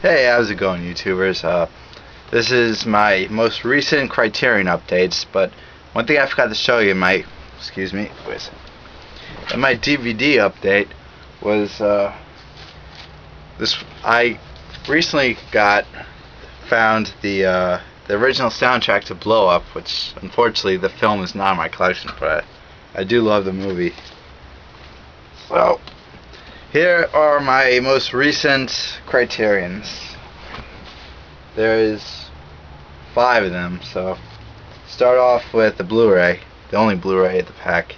Hey, how's it going, YouTubers? This is my most recent Criterion updates, but one thing I forgot to show you in my, in my DVD update was I recently found the original soundtrack to Blow Up, which unfortunately the film is not in my collection, but I do love the movie. So here are my most recent Criterions. There is 5 of them, so start off with the Blu-ray, the only Blu-ray at the pack,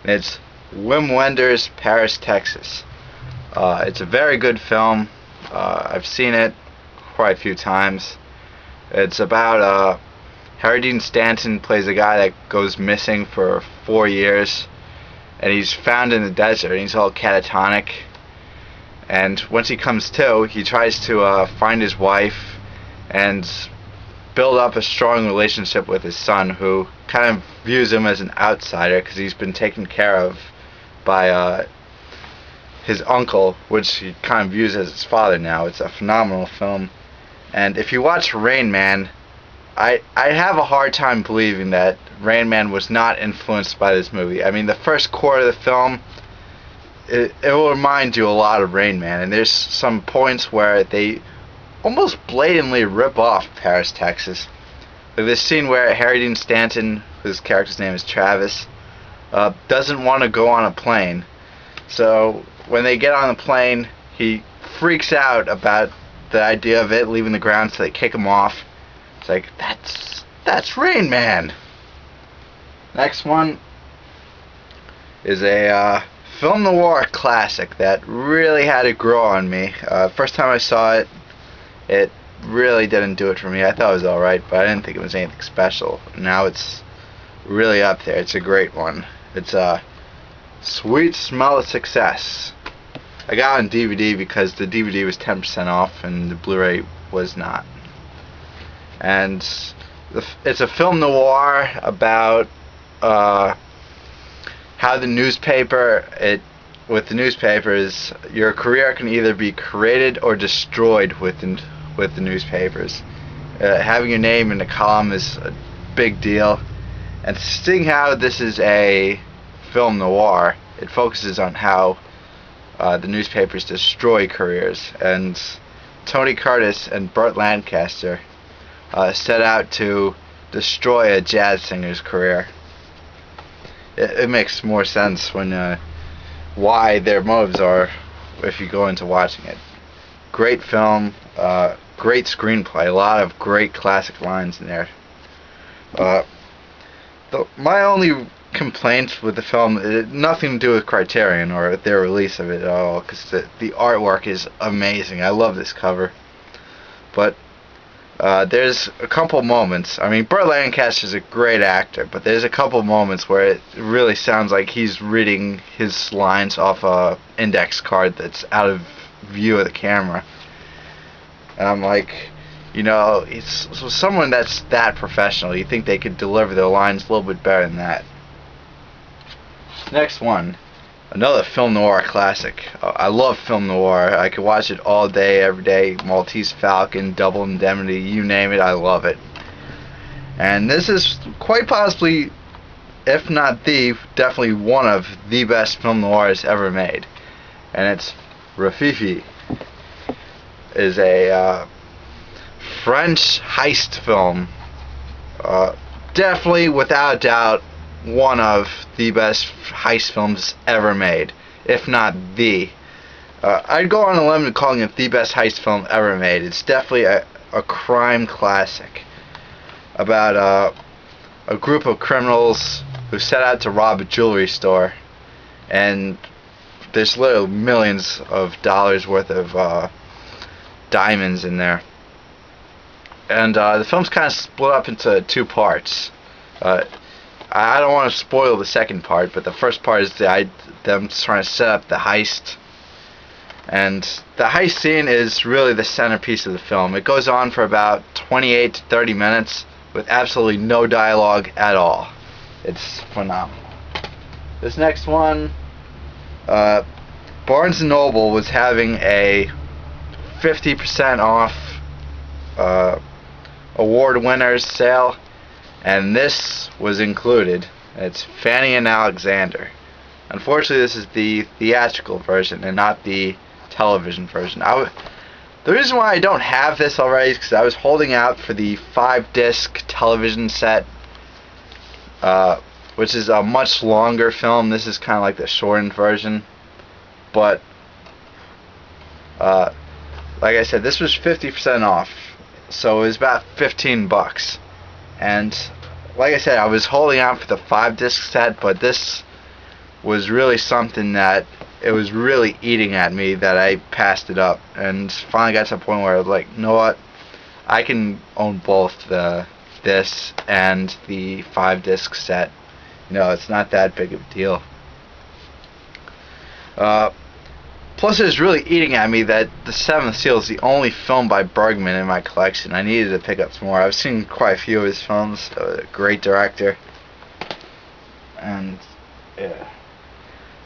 and it's Wim Wenders' Paris, Texas. It's a very good film. I've seen it quite a few times. It's about Harry Dean Stanton plays a guy that goes missing for 4 years, and he's found in the desert, and he's all catatonic. And once he comes to, he tries to find his wife and build up a strong relationship with his son, who kind of views him as an outsider because he's been taken care of by his uncle, which he kind of views as his father now. It's a phenomenal film. And if you watch Rain Man, I have a hard time believing that Rain Man was not influenced by this movie. I mean, the first quarter of the film, it will remind you a lot of Rain Man, and there's some points where they almost blatantly rip off Paris, Texas. Like this scene where Harry Dean Stanton, whose character's name is Travis, doesn't want to go on a plane. So when they get on the plane, he freaks out about the idea of it leaving the ground, so they kick him off. It's like, that's Rain Man. Next one is a film noir classic that really had to grow on me. First time I saw it, it really didn't do it for me. I thought it was alright, but I didn't think it was anything special. Now it's really up there. It's a great one. It's Sweet Smell of Success. I got it on DVD because the DVD was 10% off and the Blu-ray was not. And it's a film noir about how the newspaper, with the newspapers, your career can either be created or destroyed with the newspapers. Having your name in a column is a big deal, and seeing how this is a film noir, it focuses on how the newspapers destroy careers, and Tony Curtis and Burt Lancaster set out to destroy a jazz singer's career. It makes more sense when why their motives are if you go into watching it. Great film, great screenplay, a lot of great classic lines in there. My only complaint with the film, nothing to do with Criterion or their release of it at all, because the artwork is amazing. I love this cover. But there's a couple moments. I mean, Burt Lancaster's a great actor, but there's a couple moments where it really sounds like he's reading his lines off a index card that's out of view of the camera. And I'm like, it's someone that's that professional, you think they could deliver their lines a little bit better than that. Next one, another film noir classic. I love film noir. I could watch it all day, every day. Maltese Falcon, Double Indemnity, you name it, I love it. And this is quite possibly, if not definitely one of the best film noirs ever made. And it's Rififi. Is a French heist film. Definitely, without a doubt, one of the best heist films ever made, if not the. I'd go on a limb to calling it the best heist film ever made. It's definitely a crime classic about a group of criminals who set out to rob a jewelry store, and there's literally millions of dollars worth of diamonds in there. And the film's kind of split up into 2 parts. I don't want to spoil the second part, but the first part is them trying to set up the heist. And the heist scene is really the centerpiece of the film. It goes on for about 28 to 30 minutes with absolutely no dialogue at all. It's phenomenal. This next one, Barnes & Noble was having a 50% off award winners sale, and this was included. It's Fanny and Alexander. Unfortunately, this is the theatrical version and not the television version. The reason why I don't have this already is because I was holding out for the 5-disc television set, which is a much longer film. This is kind of like the shortened version, but like I said, this was 50% off, so it was about $15. And like I said, I was holding out for the 5-disc set, but this was really something that it was really eating at me that I passed it up, and finally got to a point where I was like, you know what, I can own both this and the 5-disc set. You know, it's not that big of a deal. Plus, it was really eating at me that The Seventh Seal is the only film by Bergman in my collection. I needed to pick up some more. I've seen quite a few of his films. A great director. And yeah,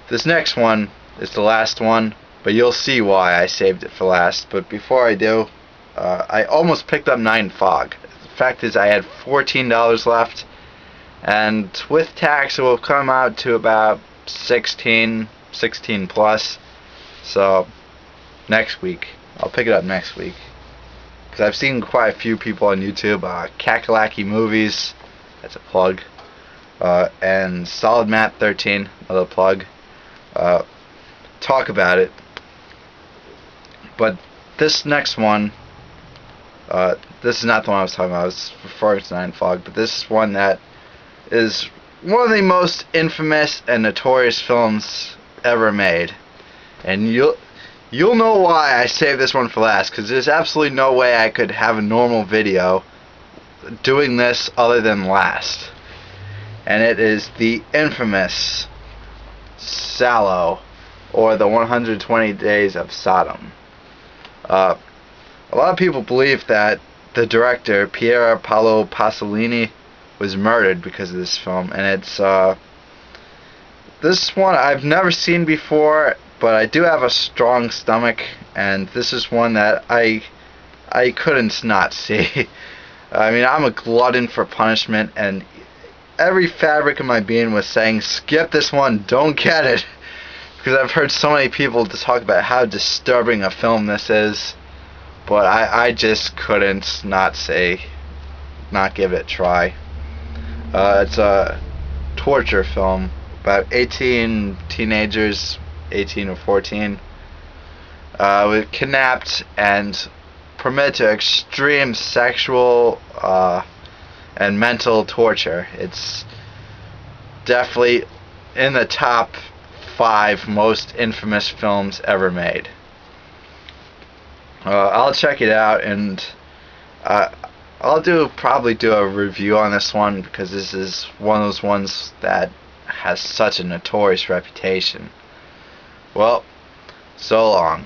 this next one is the last one, but you'll see why I saved it for last. But before I do, I almost picked up Night and Fog. The fact is, I had $14 left, and with tax it will come out to about 16 plus. So next week, I'll pick it up next week, because I've seen quite a few people on YouTube, Kakalaki Movies, that's a plug, and Solid Matt 13, another plug, talk about it. But this next one, this is not the one I was talking about. I was referring to Night and Fog, but this is one that is one of the most infamous and notorious films ever made. And you'll know why I saved this one for last, because there's absolutely no way I could have a normal video doing this other than last. And it is the infamous Salò, or the 120 Days of Sodom. A lot of people believe that the director, Pier Paolo Pasolini, was murdered because of this film, and it's this one I've never seen before, but I do have a strong stomach, and this is one that I couldn't not see. I mean, I'm a glutton for punishment, and every fabric in my being was saying, skip this one, don't get it. Because I've heard so many people to talk about how disturbing a film this is, but I just couldn't not give it a try. It's a torture film about 18 teenagers, 18 or 14, were kidnapped and permitted to extreme sexual and mental torture. It's definitely in the top 5 most infamous films ever made. I'll check it out, and I'll probably do a review on this one, because this is one of those ones that has such a notorious reputation. Well, so long.